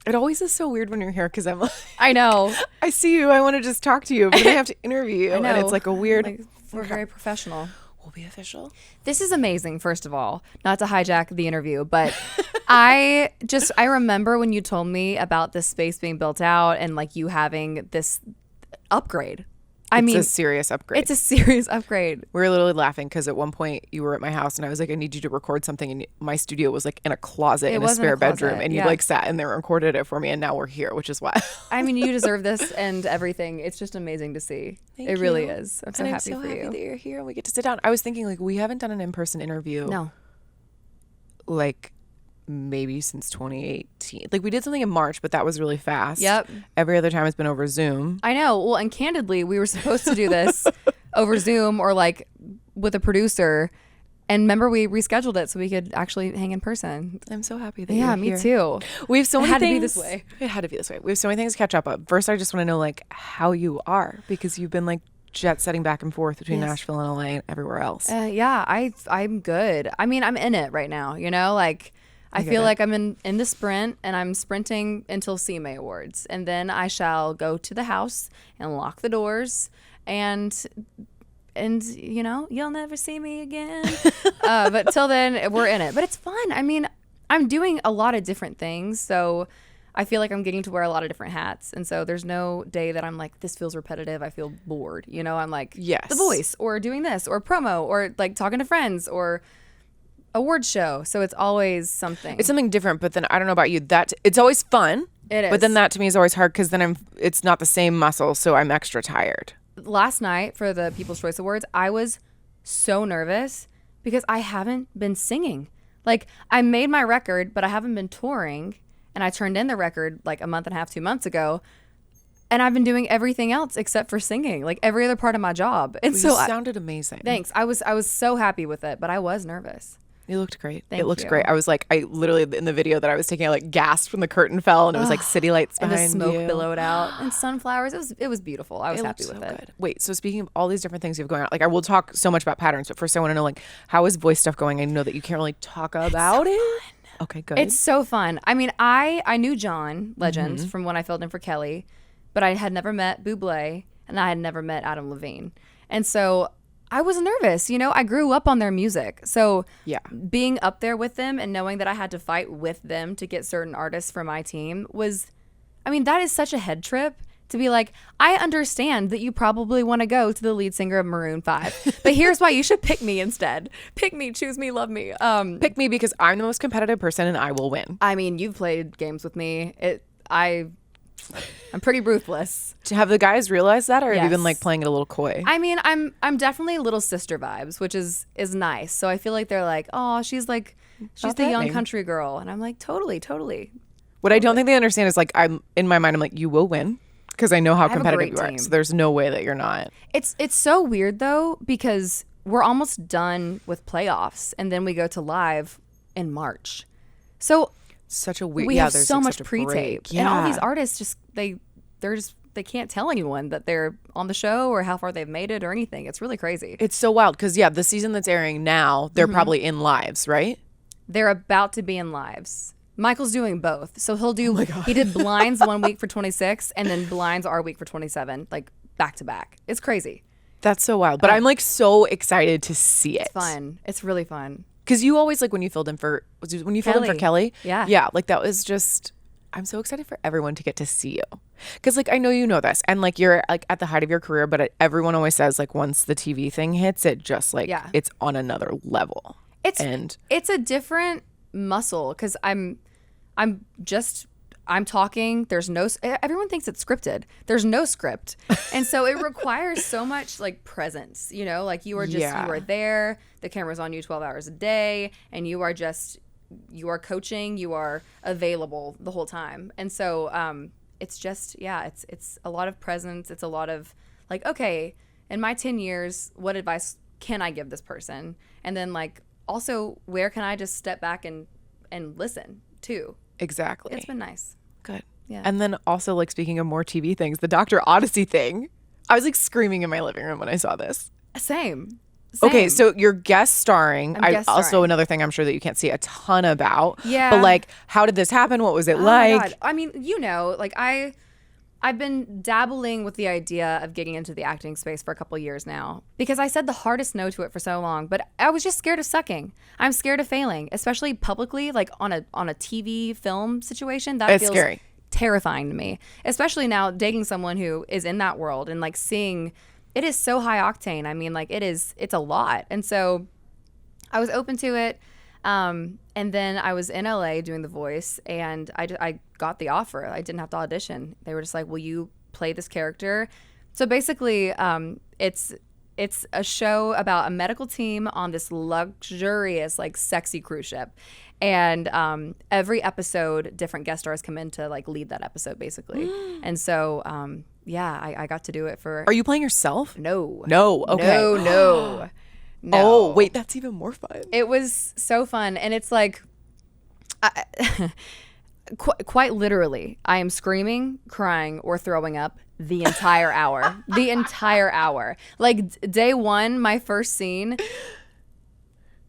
It always is so weird when you're here because I'm like, I know. I see you. I want to just talk to you, but I have to interview you. I know. And it's like a weird. Like, we're very professional. We'll be official. This is amazing, first of all. Not to hijack the interview, but I remember when you told me about this space being built out and like you having this upgrade. It's a serious upgrade. It's a serious upgrade. We were literally laughing because at one point you were at my house and I was like, I need you to record something. And my studio was like in a closet in a spare bedroom. And you like sat in there and recorded it for me. And now we're here, which is why. I mean, you deserve this and everything. It's just amazing to see. It really is. I'm so happy for you. That you're here and we get to sit down. I was thinking like we haven't done an in-person interview. No. Like maybe since 2018. Like we did something in March, but that was really fast. Yep. Every other time it's been over Zoom. I know. Well, and candidly, we were supposed to do this over Zoom or like with a producer. And remember, we rescheduled it so we could actually hang in person. I'm so happy that you're here. Me too. We have so many things. It had to be this way. It had to be this way. We have so many things to catch up on. First, I just want to know like how you are because you've been like jet setting back and forth between Nashville and LA and everywhere else. I'm good. I mean, I'm in it right now, you know, like I feel like I'm in the sprint and I'm sprinting until CMA Awards. And then I shall go to the house and lock the doors and you know, you'll never see me again. But till then we're in it, but it's fun. I mean, I'm doing a lot of different things. So I feel like I'm getting to wear a lot of different hats. And so there's no day that I'm like, this feels repetitive. I feel bored. You know, I'm like, yes, The Voice or doing this or promo or like talking to friends or award show. So it's always something. It's something different, but then I don't know about you. That it's always fun. It is. But then that to me is always hard because then it's not the same muscle, so I'm extra tired. Last night for the People's Choice Awards, I was so nervous because I haven't been singing. Like I made my record, but I haven't been touring. And I turned in the record like a month and a half, 2 months ago. And I've been doing everything else except for singing, like every other part of my job. And so it sounded amazing. Thanks. I was so happy with it, but I was nervous. You looked great. Thank it looked you. great. I was like, I literally in the video that I was taking, I like gasped when the curtain fell, and it was like city lights behind you, and the smoke billowed out, and sunflowers. It was beautiful. I was happy with it. Good. Wait, so speaking of all these different things you have going on, like I will talk so much about patterns, but first I want to know like how is voice stuff going? I know that you can't really talk about it. Fun. Okay, good. It's so fun. I mean, I knew John Legend from when I filled in for Kelly, but I had never met Bublé and I had never met Adam Levine, and so I was nervous. You know, I grew up on their music. So being up there with them and knowing that I had to fight with them to get certain artists for my team was, I mean, that is such a head trip to be like, I understand that you probably want to go to the lead singer of Maroon 5, but here's why you should pick me instead. Pick me, choose me, love me. Pick me because I'm the most competitive person and I will win. I mean, you've played games with me. I'm pretty ruthless. Have the guys realized that, or have you Yes. been like playing it a little coy? I mean, I'm definitely little sister vibes, which is nice. So I feel like they're like, oh, she's the young country girl, and I'm like, totally. What I don't think they understand is like I'm in my mind, I'm like, you will win because I know how have a competitive you great are. team. So there's no way that you're not. It's so weird though because we're almost done with playoffs, and then we go to live in March. So Such a weird. we have there's so like much such a pre-tape, break. and all these artists just they can't tell anyone that they're on the show or how far they've made it or anything. It's really crazy. It's so wild because the season that's airing now, they're probably in lives, right? They're about to be in lives. Michael's doing both. So he'll do, he did blinds 1 week for 26 and then blinds our week for 27, like back to back. It's crazy. That's so wild. But I'm like so excited to see it. It's fun. It's really fun. Because you always like when you filled in for Kelly. Yeah. Yeah. Like that was just, I'm so excited for everyone to get to see you. Because like I know you know this and like you're like at the height of your career, but everyone always says like once the TV thing hits, it just like it's on another level. It's a different muscle because I'm talking. There's no. Everyone thinks it's scripted. There's no script, and so it requires so much like presence. You know, like you are you are there. The camera's on you 12 hours a day, and you are coaching. You are available the whole time, and so it's just it's a lot of presence. It's a lot of like, okay, in my 10 years, what advice can I give this person, and then like also where can I just step back and listen too. Exactly. It's been nice. Good. Yeah. And then also like speaking of more TV things, the Dr. Odyssey thing, I was like screaming in my living room when I saw this. Same. Okay, so you're guest starring. Guest Also starring. another thing I'm sure that you can't see a ton about. Yeah. But like, how did this happen? What was it like? My God. I mean, like I've been dabbling with the idea of getting into the acting space for a couple of years now because I said the hardest no to it for so long, but I was just scared of sucking. I'm scared of failing, especially publicly, like on a TV film situation. That feels scary. Terrifying to me, especially now dating someone who is in that world and like seeing it is so high octane. I mean, like it's a lot. And so I was open to it. And then I was in LA doing The Voice, and I got the offer. I didn't have to audition. They were just like, will you play this character? So basically, it's a show about a medical team on this luxurious, like sexy cruise ship. And every episode, different guest stars come in to like lead that episode, basically. And so, I got to do it for. Are you playing yourself? No. No. Okay. No. Oh, wait, that's even more fun. It was so fun. And it's like, quite literally, I am screaming, crying, or throwing up the entire hour. The entire hour. Like day one, my first scene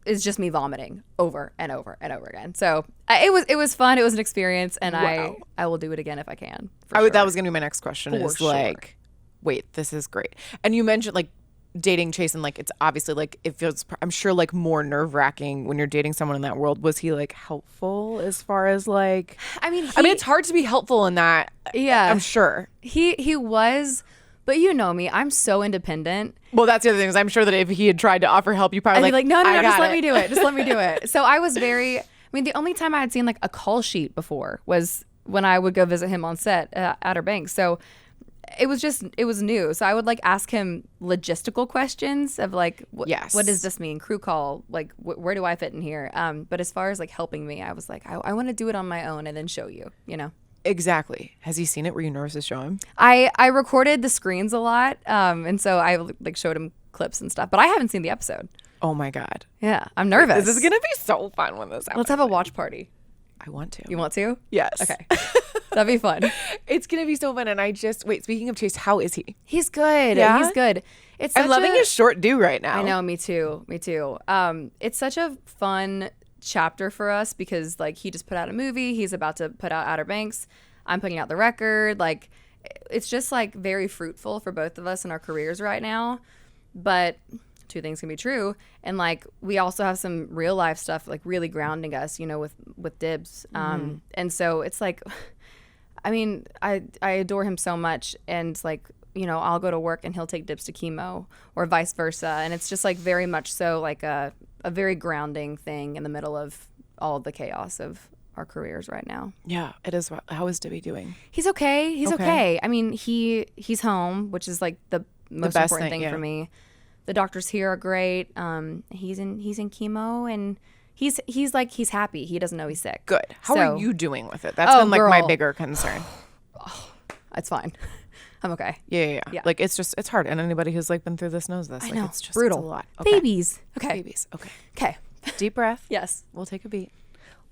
is just me vomiting over and over and over again. So it was fun. It was an experience, and wow. I will do it again if I can. That was gonna be my next question. For Wait, this is great. And you mentioned like dating Chase, and like it's obviously like it feels. I'm sure like more nerve-wracking when you're dating someone in that world. Was he like helpful as far as like? I mean, it's hard to be helpful in that. Yeah, I'm sure he was. But you know me, I'm so independent. Well, that's the other thing is I'm sure that if he had tried to offer help, you probably I'd be like, no, just let it. me do it. Just let me do it. So I was the only time I had seen like a call sheet before was when I would go visit him on set at Outer Banks. So it was new. So I would like ask him logistical questions of like, what does this mean? Crew call, like where do I fit in here? But as far as like helping me, I was like, I want to do it on my own and then show you, you know? Exactly. Has he seen it? Were you nervous to show him? I recorded the screens a lot, and so I like showed him clips and stuff. But I haven't seen the episode. Oh my God. Yeah, I'm nervous. This is gonna be so fun when this happens. Let's have a watch party. I want to. You want to? Yes. Okay. That'd be fun. It's gonna be so fun. And speaking of Chase, how is he? He's good. Yeah? He's good. I'm loving his short due right now. I know. Me too. It's such a fun chapter for us because like he just put out a movie. He's about to put out Outer Banks. I'm putting out the record. Like it's just like very fruitful for both of us in our careers right now. But two things can be true, and like we also have some real life stuff like really grounding us, you know, with Dibs. And so it's like, I mean, I adore him so much, and like, you know, I'll go to work and he'll take Dibs to chemo or vice versa, and it's just like very much so like a very grounding thing in the middle of all of the chaos of our careers right now. Yeah, it is. How is Dibby doing? He's okay. He's okay. I mean, he's home, which is like the most important thing for me. The doctors here are great. He's in chemo, and he's happy. He doesn't know he's sick. Good. How are you doing with it? That's been like my bigger concern. It's fine. I'm okay. Yeah. Like it's hard, and anybody who's like been through this knows this. I like, know. It's just brutal. It's a lot. Okay. Babies. Okay. Okay. Deep breath. Yes. We'll take a beat.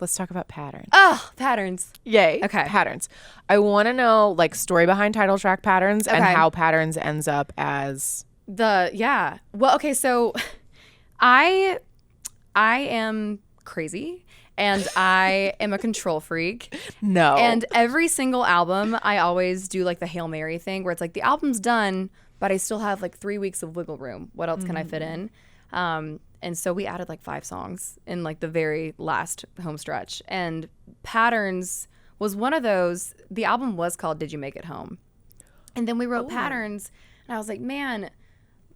Let's talk about patterns. Oh, patterns. Yay. Okay. Patterns. I want to know like story behind title track patterns and how patterns ends up as Well, okay, so I am crazy and I am a control freak. No. And every single album, I always do like the Hail Mary thing where it's like the album's done, but I still have like 3 weeks of wiggle room. What else can I fit in? And so we added like 5 songs in like the very last home stretch. And Patterns was one of those. The album was called Did You Make It Home? And then we wrote Patterns. And I was like, man,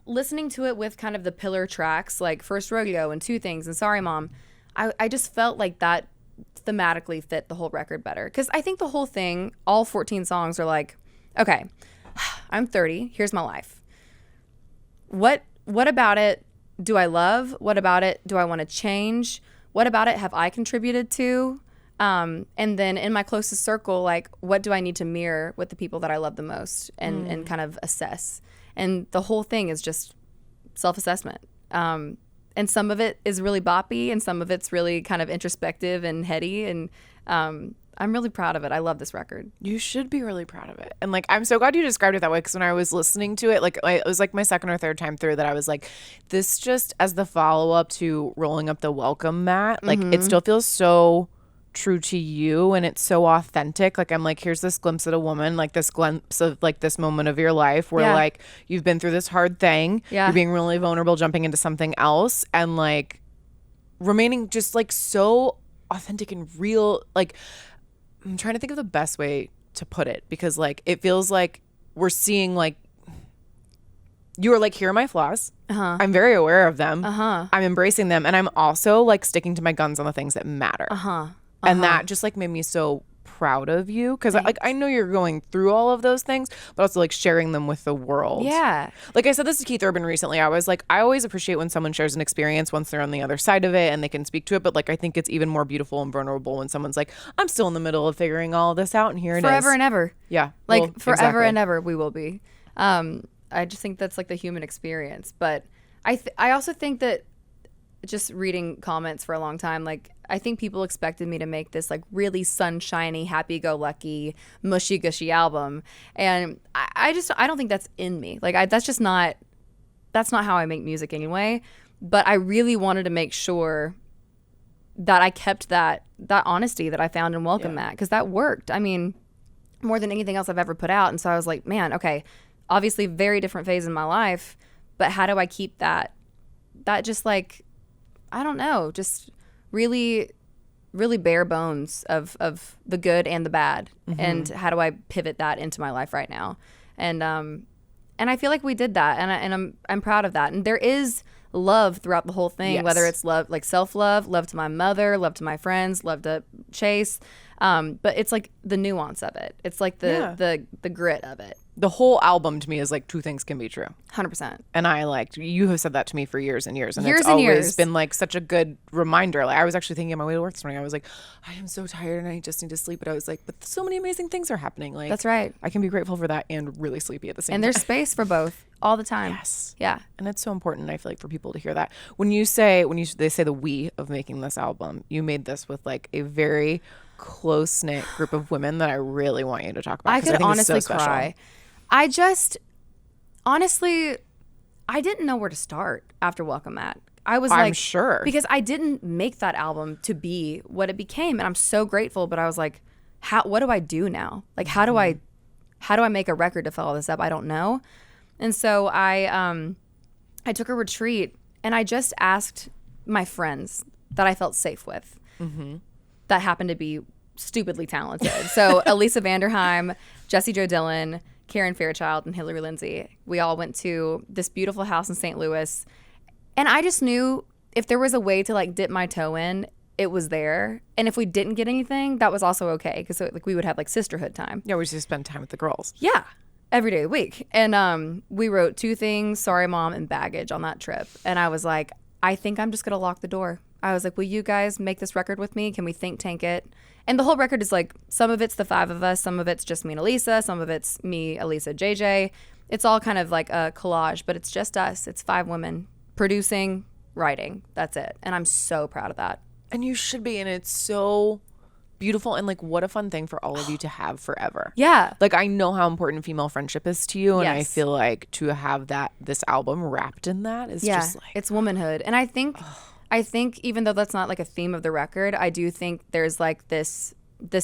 listening to it with kind of the pillar tracks, like First Rodeo and Two Things and Sorry Mom, I just felt like that thematically fit the whole record better. Because I think the whole thing, all 14 songs are like, okay, I'm 30. Here's my life. What about it do I love? What about it do I want to change? What about it have I contributed to? And then in my closest circle, like, what do I need to mirror with the people that I love the most and kind of assess? And the whole thing is just self-assessment. And some of it is really boppy and some of it's really kind of introspective and heady. And I'm really proud of it. I love this record. You should be really proud of it. And like, I'm so glad you described it that way, because when I was listening to it, like it was like my second or third time through that I was like, this just as the follow-up to Rolling Up the Welcome Mat, like it still feels so true to you, and it's so authentic. Like I'm like, here's this glimpse of a woman, like this glimpse of like this moment of your life where like you've been through this hard thing, you're being really vulnerable, jumping into something else, and like remaining just like so authentic and real. Like I'm trying to think of the best way to put it, because like it feels like we're seeing like you are like, here are my flaws. I'm very aware of them. I'm embracing them, and I'm also like sticking to my guns on the things that matter. And that just like made me so proud of you, because like I know you're going through all of those things, but also like sharing them with the world. Yeah. Like I said this to Keith Urban recently. I was like, I always appreciate when someone shares an experience once they're on the other side of it and they can speak to it. But like I think it's even more beautiful and vulnerable when someone's like, I'm still in the middle of figuring all of this out, and here it is. Forever and ever. Yeah. Like well, forever exactly. and ever we will be. I just think that's like the human experience. But I also think that just reading comments for a long time, like I think people expected me to make this like really sunshiny, happy-go-lucky, mushy-gushy album, and I don't think that's in me. Like that's not how I make music anyway. But I really wanted to make sure that I kept that honesty that I found in Welcome Mat, because that worked. I mean, more than anything else I've ever put out. And so I was like, man, okay, obviously very different phase in my life, but how do I keep that just like, I don't know, just really, really bare bones of the good and the bad, and how do I pivot that into my life right now? And I feel like we did that, and I'm proud of that. And there is love throughout the whole thing, whether it's love, like self-love, love to my mother, love to my friends, love to Chase, but it's like the nuance of it. It's like the grit of it. The whole album to me is like two things can be true. 100%. And I like, you have said that to me for years and years. And it's always been like such a good reminder. Like I was actually thinking on my way to work this morning, I was like, I am so tired and I just need to sleep. But I was like, but so many amazing things are happening. Like that's right. I can be grateful for that and really sleepy at the same time. And there's space for both all the time. Yes. Yeah. And it's so important, I feel like, for people to hear that. They say the we of making this album, you made this with like a very close-knit group of women that I really want you to talk about. I could honestly so cry. I didn't know where to start after Welcome Mat. I was I'm sure. Because I didn't make that album to be what it became, and I'm so grateful, but I was like, what do I do now? Like how do I make a record to follow this up? I don't know. And so I took a retreat, and I just asked my friends that I felt safe with, that happened to be stupidly talented. So Elisa Vanderheim, Jessie Jo Dillon, Karen Fairchild, and Hillary Lindsay. We all went to this beautiful house in St. Louis. And I just knew if there was a way to like dip my toe in, it was there. And if we didn't get anything, that was also okay. Because like we would have like sisterhood time. Yeah, we just spend time with the girls. Yeah. Every day of the week. And we wrote 2 things, Sorry Mom and Baggage, on that trip. And I was like, I think I'm just going to lock the door. I was like, will you guys make this record with me? Can we think tank it? And the whole record is like, some of it's the 5 of us, some of it's just me and Elisa, some of it's me, Elisa, JJ. It's all kind of like a collage, but it's just us. It's 5 women producing, writing. That's it. And I'm so proud of that. And you should be. And it's so beautiful. And like, what a fun thing for all of you to have forever. Yeah. Like, I know how important female friendship is to you. And I feel like to have this album wrapped in that is just like, it's womanhood. And I think even though that's not like a theme of the record, I do think there's like this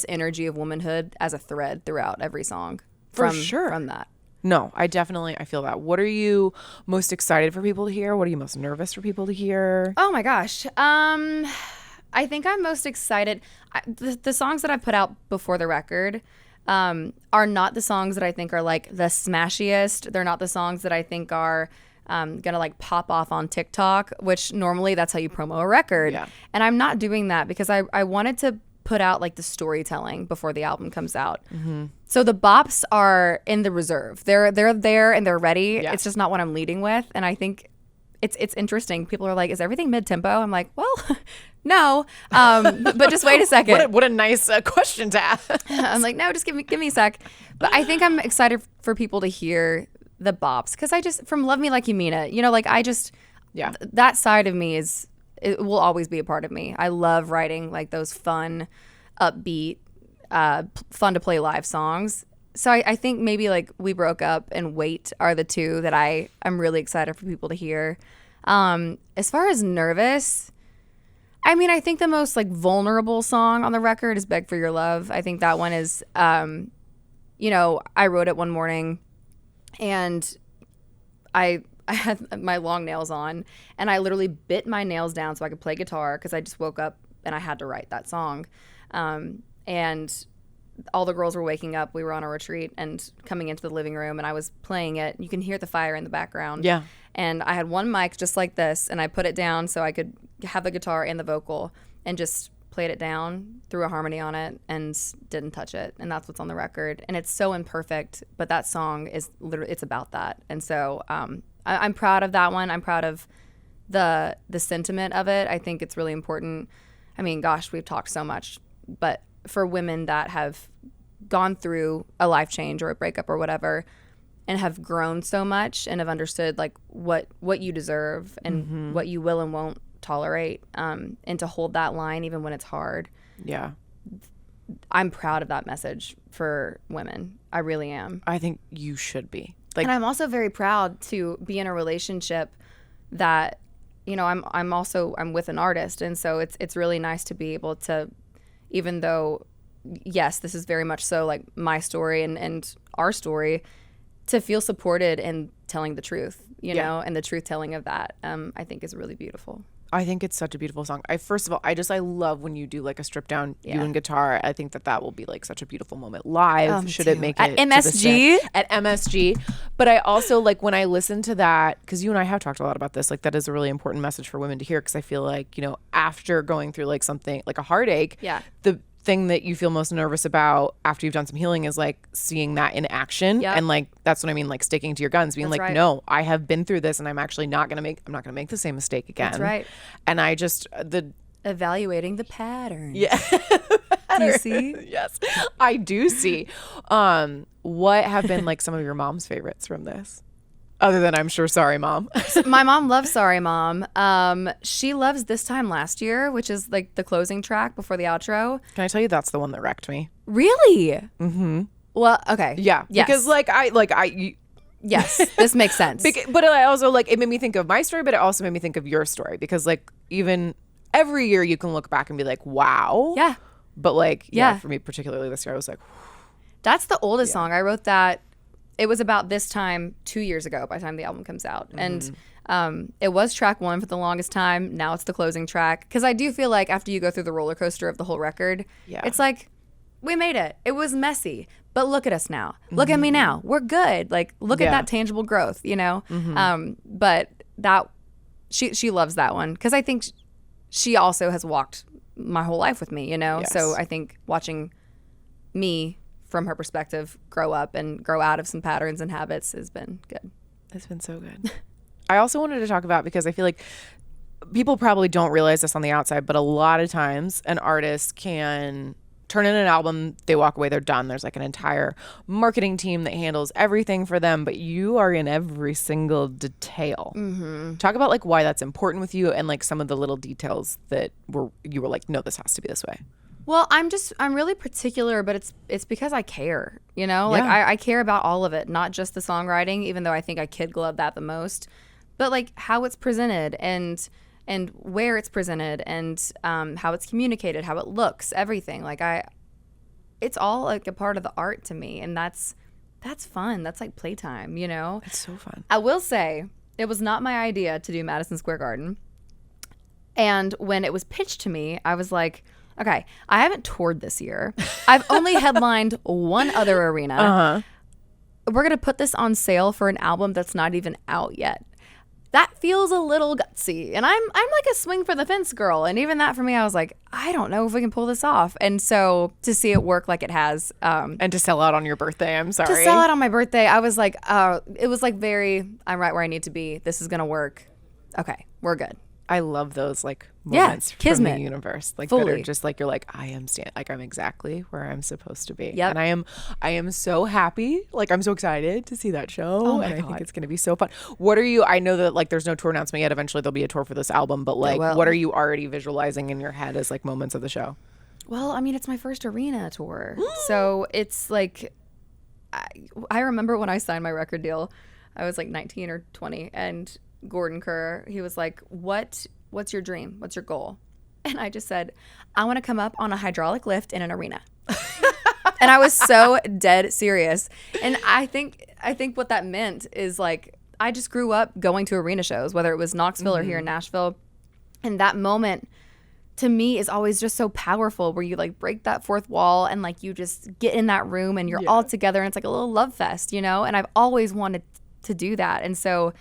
energy of womanhood as a thread throughout every song. From that. No, I feel that. What are you most excited for people to hear? What are you most nervous for people to hear? Oh my gosh. I think I'm most excited. The songs that I've put out before the record are not the songs that I think are like the smashiest. They're not the songs that I think are gonna like pop off on TikTok, which normally that's how you promo a record. Yeah. And I'm not doing that because I wanted to put out like the storytelling before the album comes out. So the bops are in the reserve. They're there and they're ready. Yeah. It's just not what I'm leading with. And I think it's interesting. People are like, is everything mid-tempo? I'm like, well, no. But just wait a second. What a nice question to ask. I'm like, no, just give me a sec. But I think I'm excited for people to hear the bops, because I just, from Love Me Like You Mean It, like I just, that side of me it will always be a part of me. I love writing like those fun, upbeat, fun to play live songs. So I think maybe like We Broke Up and Wait are the two that I'm really excited for people to hear. As far as nervous, I mean, I think the most like vulnerable song on the record is Beg for Your Love. I think that one is, you know, I wrote it one morning and I had my long nails on and I literally bit my nails down so I could play guitar because I just woke up and I had to write that song. And all the girls were waking up. We were on a retreat and coming into the living room and I was playing it. You can hear the fire in the background. Yeah. And I had one mic just like this and I put it down so I could have the guitar and the vocal and just played it down, threw a harmony on it and didn't touch it. And that's what's on the record. And it's so imperfect, but that song is literally, it's about that. And so I'm proud of that one. I'm proud of the sentiment of it. I think it's really important. I mean, gosh, we've talked so much, but for women that have gone through a life change or a breakup or whatever and have grown so much and have understood like what you deserve and what you will and won't tolerate, and to hold that line even when it's hard. Yeah. I'm proud of that message for women. I really am. I think you should be. Like, and I'm also very proud to be in a relationship that, you know, I'm with an artist, and so it's really nice to be able to, even though, yes, this is very much so like my story and our story, to feel supported in telling the truth, you know, and the truth telling of that, I think is really beautiful. I think it's such a beautiful song. First of all, I love when you do like a stripped down you and guitar. I think that will be like such a beautiful moment live. Should it make it at MSG? At MSG. But I also like when I listen to that, because you and I have talked a lot about this, like that is a really important message for women to hear, because I feel like, you know, after going through like something like a heartache, the thing that you feel most nervous about after you've done some healing is like seeing that in action. And like that's what I mean, like sticking to your guns, being no, I have been through this and I'm actually not gonna make the same mistake again. That's right. And I just evaluating the patterns. Yeah. Do you see? Yes, I do see. What have been like some of your mom's favorites from this? Other than, I'm sure, Sorry Mom. My mom loves Sorry Mom. She loves This Time Last Year, which is like the closing track before the outro. Can I tell you that's the one that wrecked me? Really? Mm-hmm. Well, okay. Yeah. Yes. Because yes, this makes sense. But I also like, it made me think of my story, but it also made me think of your story, because like even every year you can look back and be like, wow. Yeah. But like, for me particularly this year, I was like, that's the oldest song. I wrote that. It was about this time 2 years ago by the time the album comes out. And it was track one for the longest time. Now it's the closing track. Because I do feel like after you go through the roller coaster of the whole record, it's like, we made it. It was messy. But look at us now. Look at me now. We're good. Like, look at that tangible growth, you know? But that, she loves that one. Because I think she also has walked my whole life with me, you know? Yes. So I think watching me from her perspective grow up and grow out of some patterns and habits has been good. It's been so good. I also wanted to talk about, because I feel like people probably don't realize this on the outside, but a lot of times an artist can turn in an album, they walk away, they're done. There's like an entire marketing team that handles everything for them, but you are in every single detail. Talk about like why that's important with you and like some of the little details that you were like, no, this has to be this way. Well, I'm really particular, but it's because I care, you know? Like I care about all of it, not just the songwriting, even though I think I kid glove that the most, but like how it's presented and where it's presented and how it's communicated, how it looks, everything. Like it's all like a part of the art to me, and that's fun. That's like playtime, you know? It's so fun. I will say it was not my idea to do Madison Square Garden. And when it was pitched to me, I was like, okay, I haven't toured this year. I've only headlined one other arena. We're going to put this on sale for an album that's not even out yet. That feels a little gutsy. And I'm like a swing for the fence girl. And even that for me, I was like, I don't know if we can pull this off. And so to see it work like it has. And to sell out on your birthday, I'm sorry. To sell out on my birthday, I was like, it was like I'm right where I need to be. This is going to work. Okay, we're good. I love those like moments from kismet. The universe, like Fully. that are just like you're like I'm exactly where I'm supposed to be. Yep. And I am so happy. Like I'm so excited to see that show. Oh my and God. I think it's gonna be so fun. What are you? I know that like there's no tour announcement yet. Eventually there'll be a tour for this album, but like what are you already visualizing in your head as like moments of the show? Well, I mean, it's my first arena tour. So it's like, I remember when I signed my record deal, I was like 19 or 20, and Gordon Kerr, he was like, what's your dream? What's your goal? And I just said, I want to come up on a hydraulic lift in an arena. And I was so dead serious. And I think what that meant is like, I just grew up going to arena shows, whether it was Knoxville or here in Nashville. And that moment to me is always just so powerful, where you like break that fourth wall and like you just get in that room and you're all together and it's like a little love fest, and I've always wanted to do that. And so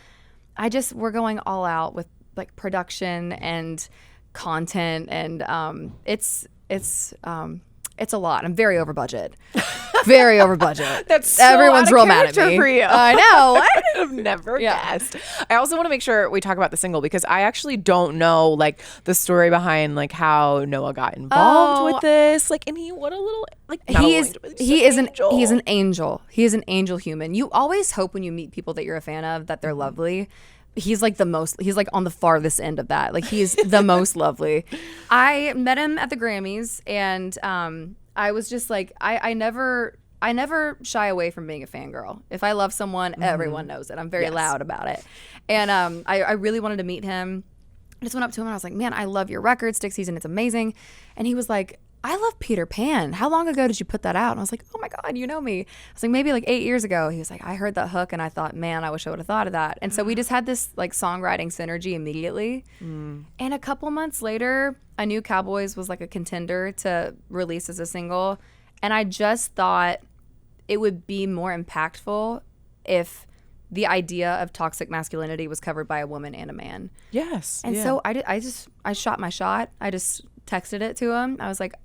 we're going all out with like production and content, and it's a lot. I'm very over budget. Very over budget. That's so everyone's real mad at me. For you. I know. I have never guessed. I also want to make sure we talk about the single, because I actually don't know like the story behind like how Noah got involved with this. Like, and what a little like he is an angel. He is an angel human. You always hope when you meet people that you're a fan of that they're lovely. He's like he's like on the farthest end of that. Like, he's the most lovely. I met him at the Grammys, and I was just like, I never shy away from being a fangirl. If I love someone, everyone knows it. I'm very loud about it. And I really wanted to meet him. I just went up to him and I was like, man, I love your record, Stick Season. It's amazing. And he was like, I love Peter Pan. How long ago did you put that out? And I was like, oh my God, you know me. I was like, maybe like 8 years ago. He was like, I heard that hook and I thought, man, I wish I would have thought of that. And so we just had this like songwriting synergy immediately. And a couple months later, I knew Cowboys was like a contender to release as a single. And I just thought it would be more impactful if the idea of toxic masculinity was covered by a woman and a man. Yes. And so I shot my shot. I just texted it to him. I was like,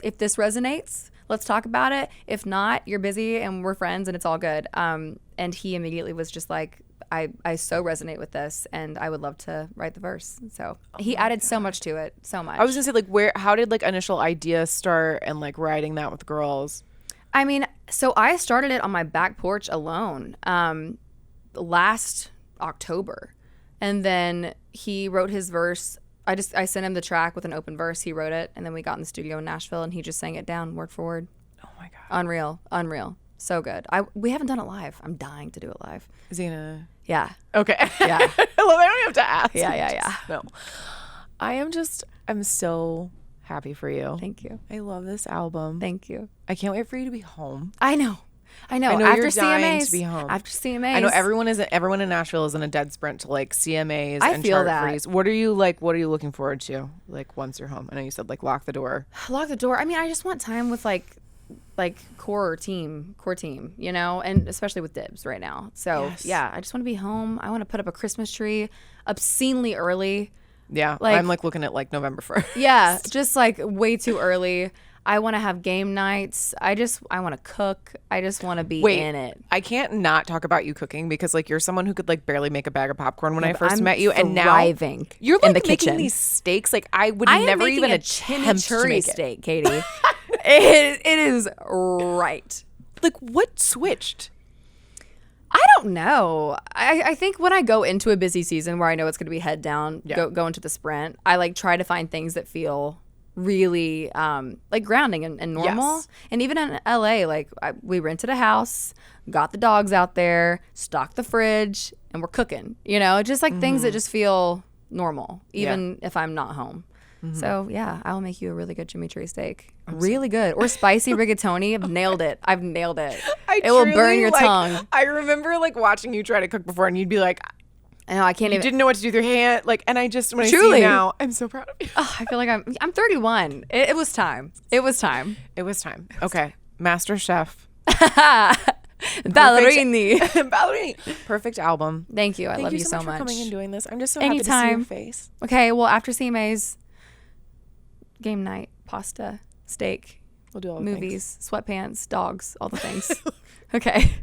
if this resonates, let's talk about it. If not, you're busy and we're friends and it's all good. And he immediately was just like, I so resonate with this and I would love to write the verse. So he added so much to it, so much. I was gonna say, like, how did like initial ideas start and like writing that with girls? I mean, so I started it on my back porch alone last October. And then he wrote his verse. I sent him the track with an open verse. He wrote it, and then we got in the studio in Nashville, and he just sang it down word for word. Oh my God. Unreal. So good. We haven't done it live. I'm dying to do it live. Is he gonna? Yeah. Okay. Yeah. Well, I don't have to ask. Yeah. No. I'm so happy for you. Thank you. I love this album. Thank you. I can't wait for you to be home. I know. After you're dying to be home. After CMAs. I know everyone in Nashville is in a dead sprint to like CMAs and feel chart that. freeze. What are you looking forward to like once you're home? I know you said like lock the door. Lock the door. I mean, I just want time with like core team, and especially with Dibs right now. So yeah, I just want to be home. I want to put up a Christmas tree obscenely early. Yeah, I'm like looking at like November 1st. Yeah, just like way too early. I want to have game nights. I want to cook. I just want to be in it. I can't not talk about you cooking because like you're someone who could like barely make a bag of popcorn when I first met you, and now you're like in the making kitchen. These steaks. Like I would never even attempt to make steak, Katie. it is right. Like what switched? I don't know. I think when I go into a busy season where I know it's going to be head down, go into the sprint, I like try to find things that feel really like grounding and normal. Yes. And even in LA, like we rented a house, got the dogs out there, stocked the fridge, and we're cooking. Just like things that just feel normal, even if I'm not home. So yeah, I'll make you a really good Jimmy Tree steak. Really good. Or spicy rigatoni. I've nailed it. It will burn your tongue. I remember like watching you try to cook before, and you'd be like, I know, I can't even. You didn't know what to do with your hand. Like, and I just, when I see you now, I'm so proud of you. Oh, I feel like I'm 31. It was time. Okay. Master Chef. Ballerini. Ballerini. Perfect album. Thank you. I love you so much. Thank you so much for coming and doing this. I'm just so happy to see your face. Okay. Well, after CMAs, game night, pasta, steak, we'll do all the movies, things. Sweatpants, dogs, all the things. Okay.